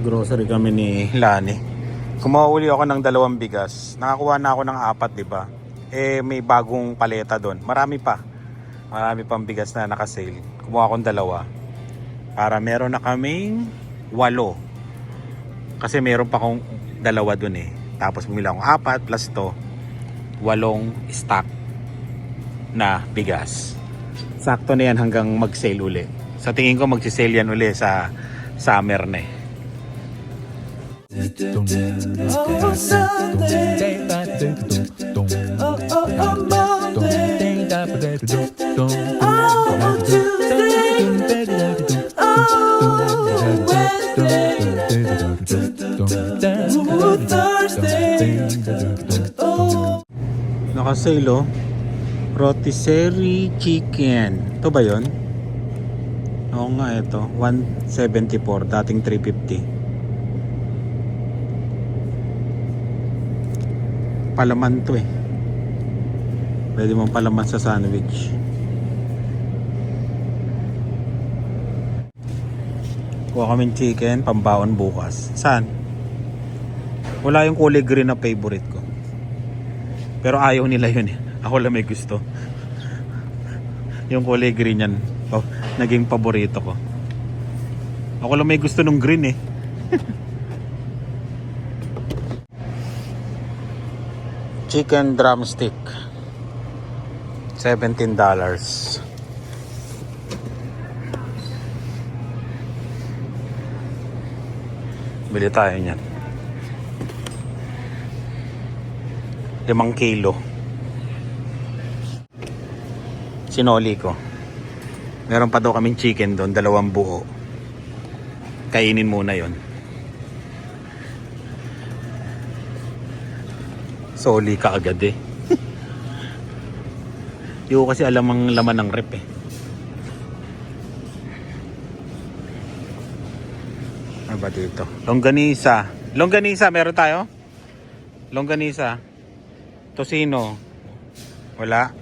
Grocery kami ni Lani. Kumuha uli ako ng 2 bigas. Nakakuha na ako ng 4, di ba? Eh may bagong paleta doon. Marami pang bigas na naka-sale. Kumuha akong 2 para meron na kaming 8. Kasi meron pa akong 2 doon eh. Tapos bumili akong 4 plus to 8 stock na bigas. Sakto na yan hanggang mag-sale uli. Sa tingin ko mag-sale yan uli sa summer na eh. Naka-sale oh. Rotisserie chicken. Ito ba yun? Oo nga ito. 174. Dating 350. Palaman to eh. Pwede mong palaman sa sandwich. Kuha kaming chicken. Pambaon bukas. Saan? Wala yung kulay green na favorite ko. Pero ayaw nila yun eh. Ako lang may gusto. Yung kulay green yan. Oh, naging paborito ko. Ako lang may gusto nung green eh. Chicken drumstick. $17. Bili tayo niyan. 5 kilo. Sinoli ko. Meron pa daw kaming chicken doon, 2 buo. Kainin muna yon. Soli ka agad eh. Yung kasi alam ang laman ng rep eh. Ano ba dito? Longganisa. Longganisa, meron tayo? Longganisa. Tocino. Wala.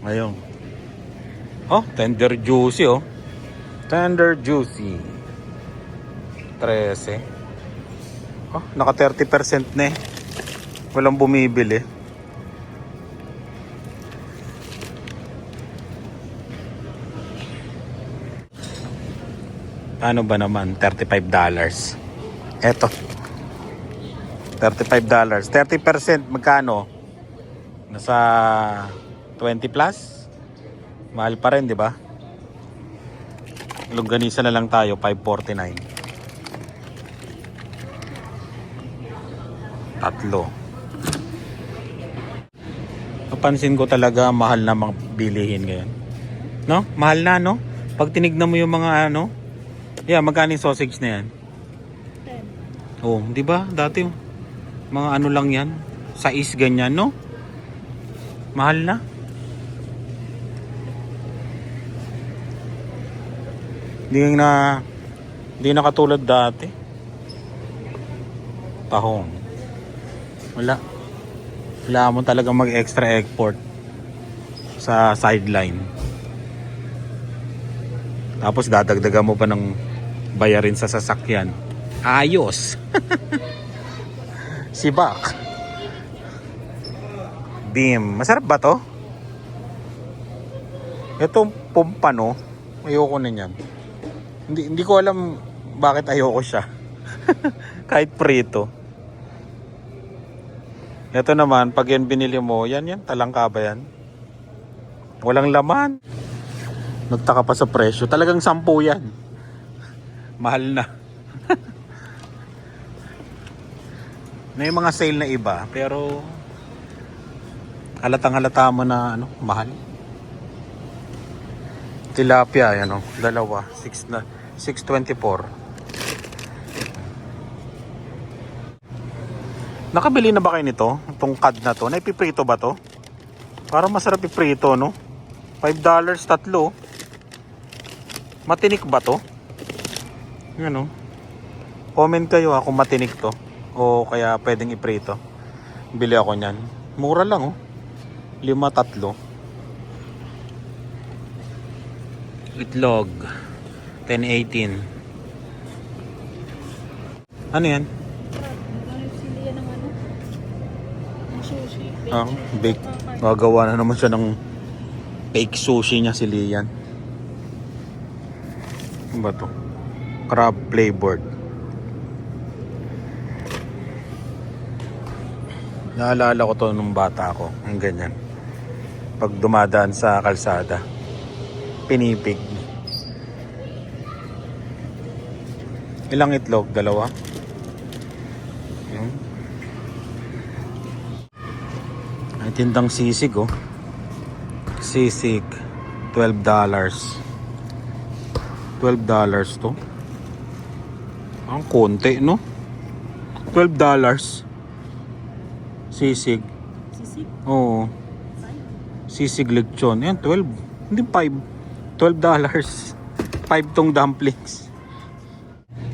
Ngayon. Oh, tender juicy oh. Tender juicy. 13. Oh, naka 30% na eh. Walang bumibili. Ano ba naman? $35. Eto. $35. 30% magkano? Nasa 20 plus? Mahal pa rin, di ba? Longganisa na lang tayo, $5.49. 3. Napansin ko talaga mahal na mga bilihin ngayon. No? Mahal na, no? Pag tinignan mo yung mga ano, yeah, magkano yung sausage na yan? 10. Oh, di ba? Dati mga ano lang yan, 6 ganyan, no? Mahal na. Hindi na katulad dati. Tahong. Wala mo talaga mag-extra export sa sideline. Tapos dadagdagan mo pa ng bayarin sa sasakyan. Ayos. Sibak. Beam. Masarap ba to? Itong pumpano, ayoko na yan. Hindi ko alam bakit ayoko siya. Kahit prito. Ito naman, pag yan binili mo, yan, talangka ba yan? Walang laman. Nagtaka pa sa presyo. Talagang 10 yan. Mahal na. May mga sale na iba, pero halatang halata mo na ano, mahal. Tilapia, yan o. 2. 6.24. Nakabili na ba kayo nito? Itong cod na to. Naipiprito ba to? Parang masarap iprito, no? $5 tatlo. Matinik ba to? Yan o. Comment kayo kung matinik to. O kaya pwedeng iprito. Bili ako nyan. Mura lang oh. 5 tatlo. Itlog. 10.18. Ano yan? Sili yan ng ano? Ng sushi. Ah, bake. Gagawa na naman siya ng fake sushi niya si Lian. Ano ba to? Crab flavored. Naalala ko to nung bata ako. Ang ganyan. Pag dumadaan sa kalsada. Pinipig. Ilang itlog? Dalawa? Yun. Ay, tindang sisig oh. Sisig. $12. $12 to. Ang konti no? $12. Sisig. Sisig? Oo. Sisig lechon. Ayan, 12. Hindi 5. $12. 5 tong dumplings.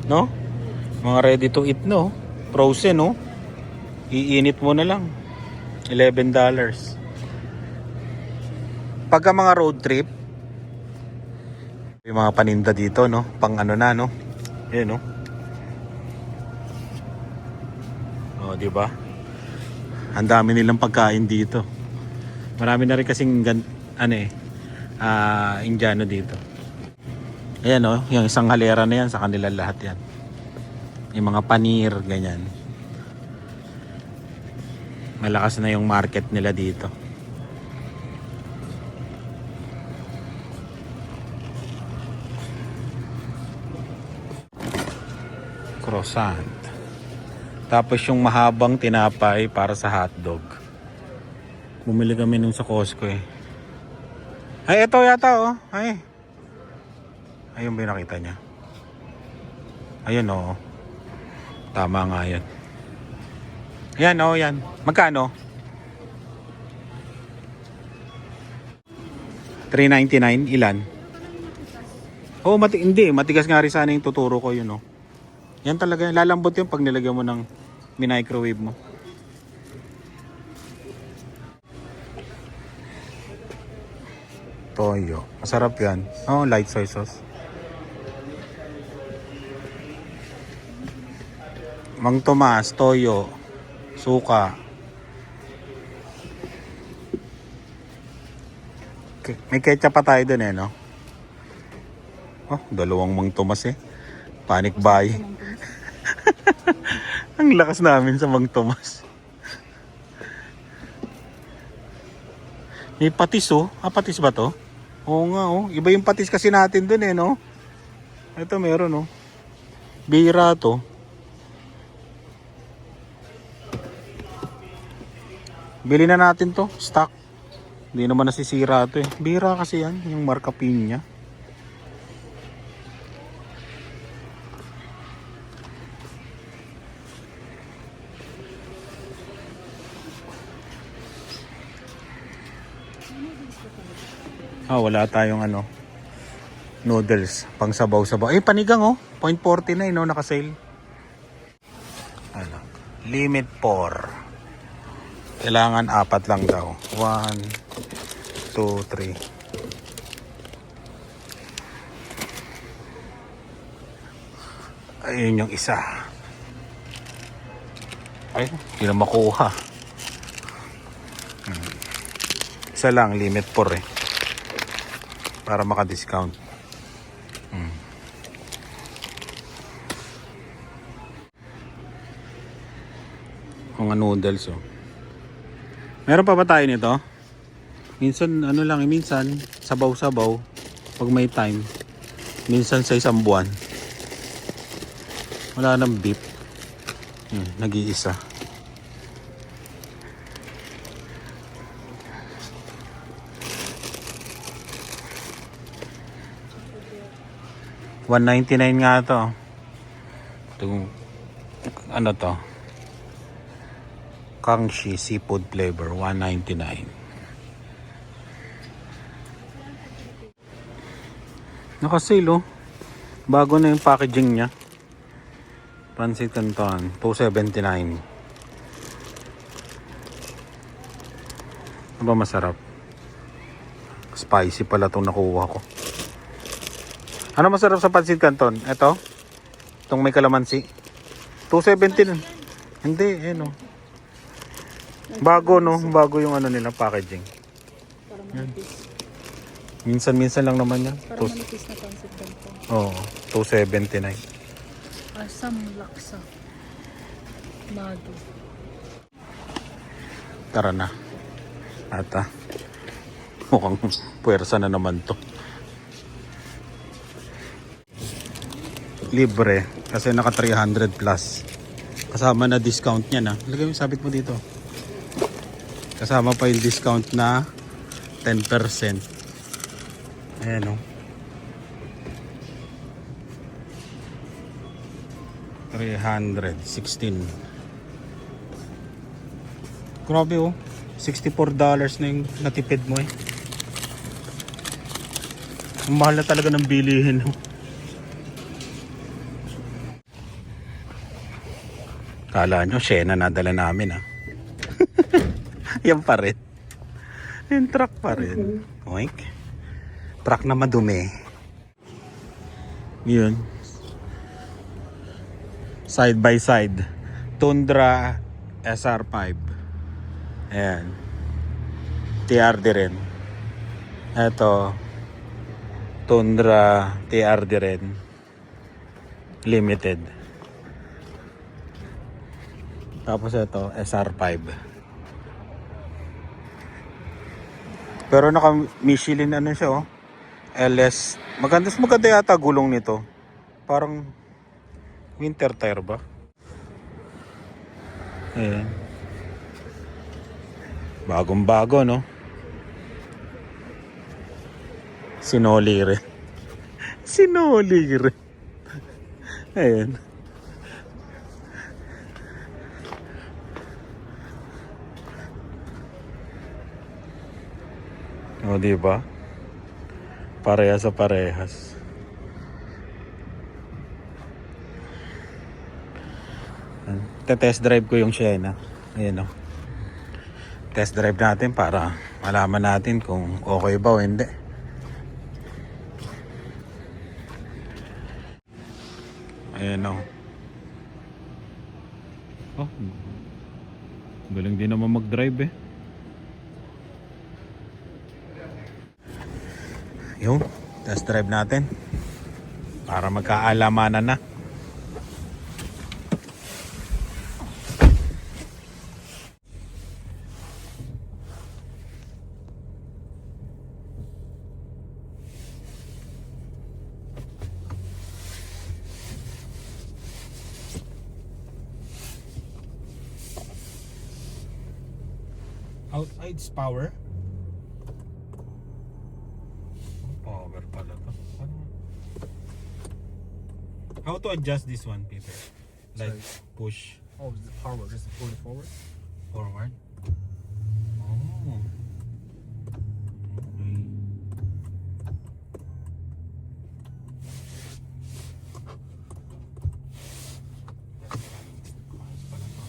No? Mga ready to eat no? Frozen no? Iinit mo na lang. $11. Pagka mga road trip, yung mga paninda dito no? Pang ano na no? Ayan no? O, di ba? Ang dami nilang pagkain dito. Marami na rin kasing Indiano dito. Ayan o, yung isang halera na yan, sa kanila lahat yan. Yung mga panir, ganyan. Malakas na yung market nila dito. Croissant. Tapos yung mahabang tinapay para sa hotdog. Bumili kami nung sa Costco eh. Ay, ito yata oh. Ay. Ayun ba yung nakita niya? Ayun oh. Tama nga yan. Ayan oh, yan. Magkano? $3.99 ilan? Oh, hindi. Matigas nga rin sana yung tuturo ko yun oh. Yan talaga. Lalambot yun pag nilagyan mo ng microwave mo. Toyo. Masarap yan. Oh, light soy sauce. Mang Tomas, toyo, suka. May ketchup pa tayo dun eh, no? Oh, dalawang Mang Tomas eh. Panic buy. Ang lakas namin sa Mang Tomas. May patis oh. Ah, patis ba to? Oo nga oh. Iba yung patis kasi natin dun eh, no? Ito meron oh. Bira to. Bili na natin to, stock. Hindi naman nasisira to eh. Bira kasi yan, yung marka Pinya. Wala tayong noodles, pang sabaw-sabaw. Eh, panigang oh, 0.49 no, naka-sale. Limit 4. Kailangan 4 lang daw. 1, 2, 3. Ayun yung isa. Ay, hindi na makuha. Isa lang, limit 4 eh. Para maka-discount. Mga noodles oh. Meron pa ba tayo nito? Minsan minsan sabaw-sabaw pag may time. Minsan sa isang buwan. Wala nang beef. Nag-iisa. $1.99 nga to. Itong to? Kangxi seafood flavor, $1.99. Naka-sale oh. Bago na yung packaging niya. Pansit Canton, $2.79. Ano ba masarap? Spicy pala itong nakuha ko. Ano masarap sa Pansit Canton? Ito? Itong may kalamansi. 270 na. Hindi, no. Bago, no? Bago yung ano nila, packaging. Para manipis. Minsan-minsan lang naman yan. Para manipis na pancit canton. Oo, 279. Asam laksa. Magi. Tara na. At mukhang puwersa na naman to. Libre. Kasi naka 300 plus. Kasama na discount niya na. Lagay mo, sabit mo dito. Kasama pa yung discount na 10%. Ayan o. 316. Grabe oh. $64 na yung natipid mo eh. Ang mahal na talaga ng bilihin. Kala nyo, Shena nadala namin ah. Yan pa rin. Yung truck pa rin. Oink. Truck na madumi. Yun. Side by side. Tundra SR5. Ayan. TRD rin. Ito. Tundra TRD rin. Limited. Tapos ito SR5. Pero naka Michelin ano siya oh. LS. Maganda yata gulong nito. Parang winter tire ba? Ayan. Bagong bago no. Sinoli rin. Sinoli rin. Ayan. O, diba? Parehas sa parehas. Test drive ko yung Shena. Ayan o. Test drive natin para malaman natin kung okay ba o hindi. Ayan o. Oh, galing din naman mag-drive eh. Yung test drive natin para magkaalamanan na. Outside's power. Power pala to. How to adjust this one, Peter? Like Sorry. push Oh, the power, just pull it forward. forward. Oh. Okay. Ayos pala to.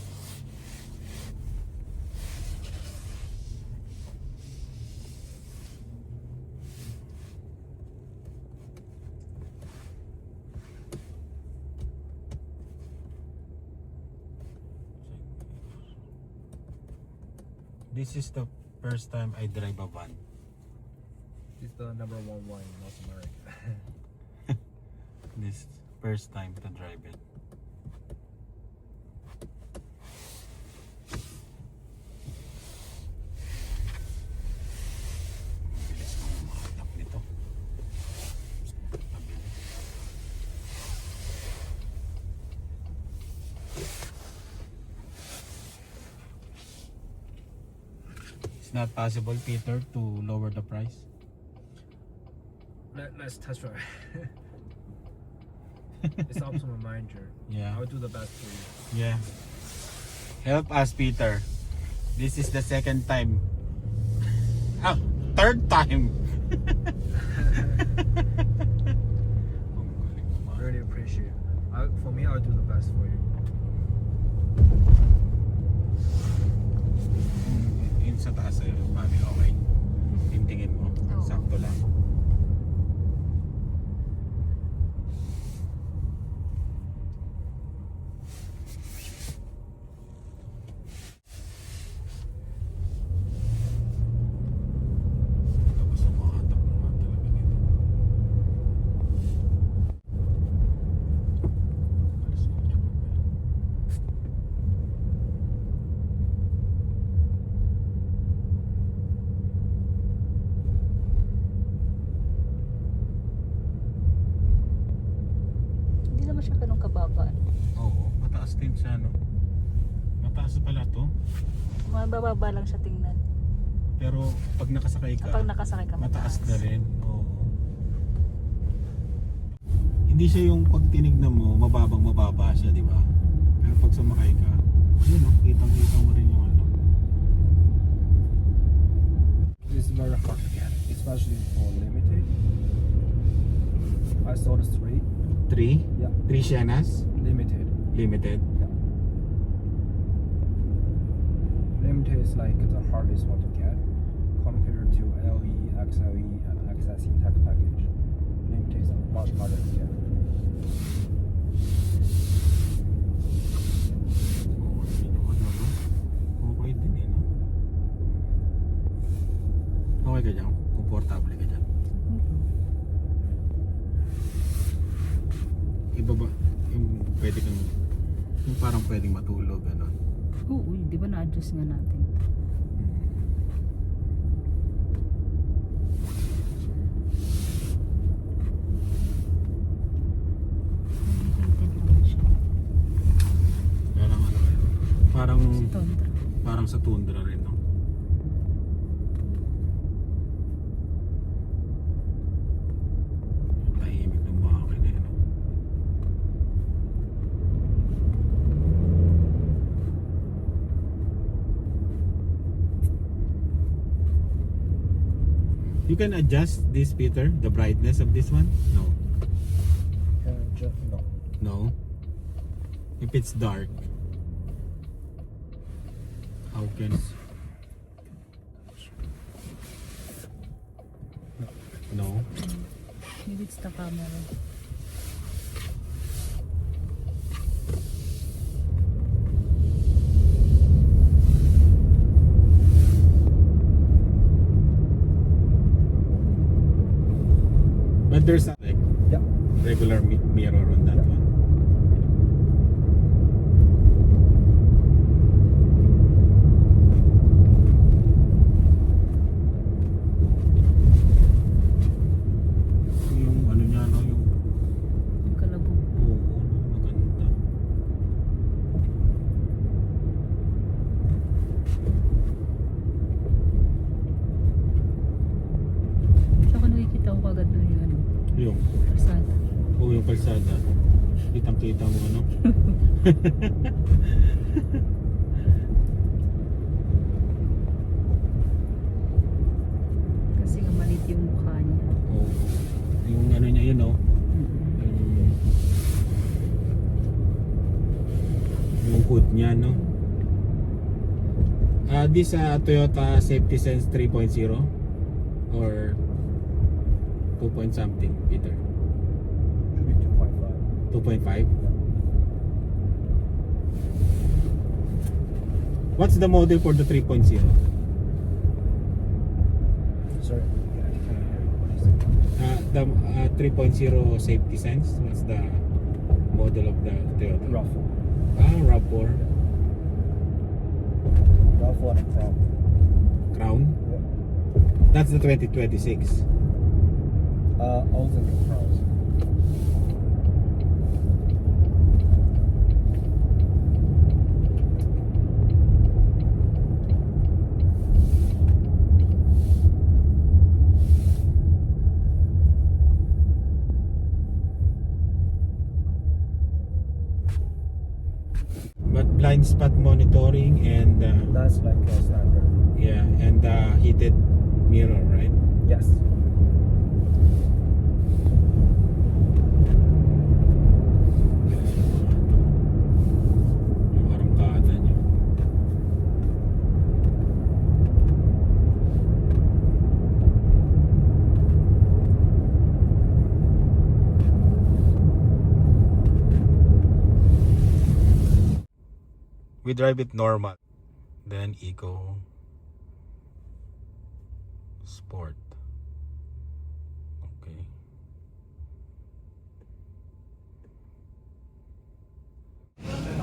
This is the first time I drive a van. It's the number one wine in North America. This first time to drive it. Bilis na umahanap nito. It's not possible, Peter, to lower the price. Let's test drive. It's up to my manager. Yeah. I'll do the best for you. Yeah. Help us, Peter. This is the second time. Ah, third time. Really appreciate it. For me, I'll do the best for you. Yun sa taas sa'yo, mami, okay. Tingtingin mo. Oo. Sakto lang. mababa. Oo, mataas din siya, no? Mataas pala to. Mababa lang siya tingnan. Pero pag nakasakay ka, Kapag nakasakay ka, mataas na rin. Oo. Hindi siya yung pag tinignan mo, mababa siya, di ba? Pero pag sumakay ka, yun, no? Kitang-kita mo rin yung ano. This is very hard to get, especially for limited. I saw the 3 3? Yeah. 3 Sienas? limited. Limited? Yeah. Limited is like the hardest one to get compared to LE, XLE, and XSE tech package. Limited is much harder to get. Okay din eh, no? Okay ka dyan? Komportable ka dyan? Iba ba? Yung pwede kang, yung parang pwedeng matulog, ano? Oo, di ba na-adjust nga natin? Parang ano, parang, Tundra. parang sa tundra rin, no? Tahimik ng bakit eh, no? You can adjust this, Peter, the brightness of this one? No. No. No. If it's dark, how can? No. Maybe it's the camera. But there's a like Yeah. regular mirror on that Yeah. one. Yung ano niya, no? Yung Yung kalabog. oo, maganda. Tsaka nakikita ko kagad doon yung ano, Yung, pasada. yung kalsada. Kitang-kita mo, ano? Kasi nga maliit yung mukha niya. Oo. Yung ano niya yun, no? Yung hood niya, no? This Toyota Safety Sense 3.0 or 2 point something, Peter? Should be 2.5. 2.5? What's the model for the 3.0? Sorry, yeah, I can't hear you. What is it? The 3.0 Safety Sense, what's the model of the Toyota? RAV4. RAV4 RAV4 and Crown. Crown? Yeah. That's the 2026. All the new Crowns. But blind spot monitoring and That's like a standard. yeah, and heated mirror, right? Yes. Yung arangkada niya. We drive it normal, then eco, sport. Okay.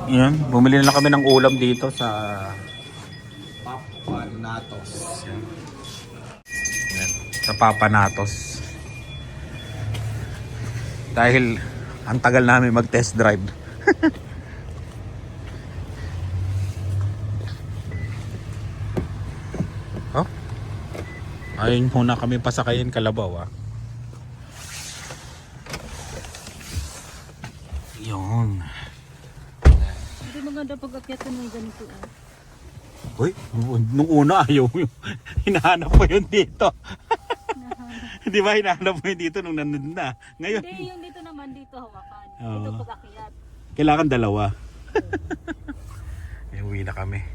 Yan, bumili na kami ng ulam dito sa Papanatos. Yan, sa Papanatos. Dahil ang tagal namin mag-test drive. Ayun muna kami pasakayin kalabaw ah. Yun. Hindi maganda pag akyatan mo yung ganito. Uy, nung una ayaw mo yung hinahanap mo yun dito. Di ba hinahanap mo yun dito nung nandun na? Ngayon, Hindi, yung dito naman, dito hawakan. Oo. Dito pag akyat. kailangan dalawa. Ay, uwi na kami.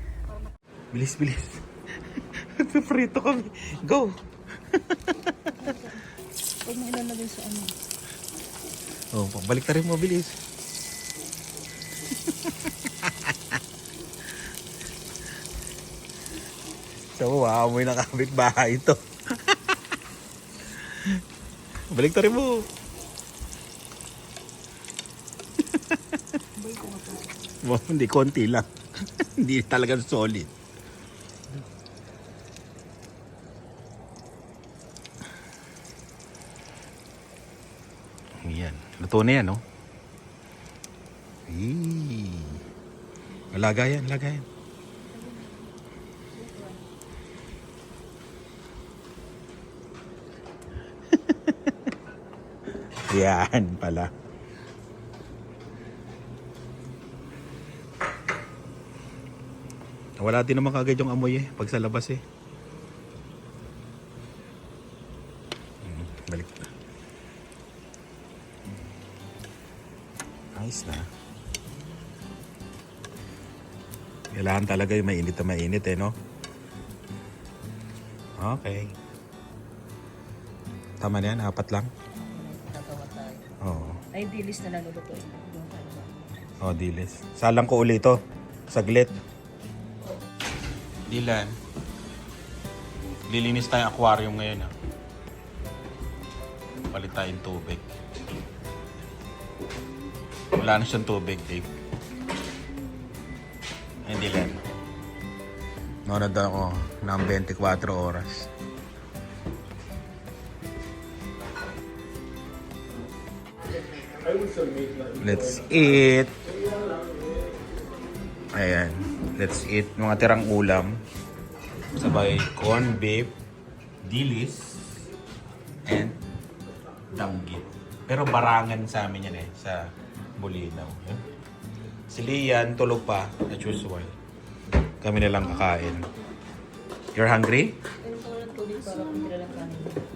Bilis, bilis. Prito kami. Go! Huwag mo ilalagay sa ano. Oh, balik na rin mo, bilis. So, amoy na kapitbahay ito. Balik na rin mo. Wow, hindi, konti lang. Hindi talaga solid. Yan. Luto na yan, no? Lagayan, lagayan. Yan pala. Wala din naman kagad yung amoy pag sa labas Balik na. Nice na. Kailangan talaga yung mainit na mainit no? Okay. Tama na yan, 4 lang? Nagawa tayo. Oo. Ay, dilis na nalulutuin. Dilis. Salang ko ulit ito. Saglit. Dilan. Lilinis tayong aquarium ngayon Palit tayong tubig. Wala na siyang tubig, Dave. Ay, Dilan. Nanonood ako ng 24 oras. Let's eat. Ayan. Let's eat mga tirang ulam. Sabay corn beef, dilis, and danggit. Pero barangan sa amin yan sa Bulinaw. Si Lian tulog pa, as usual. Kami na lang kakain. You're hungry? Pero sa walang tubig para pumila lang kanin.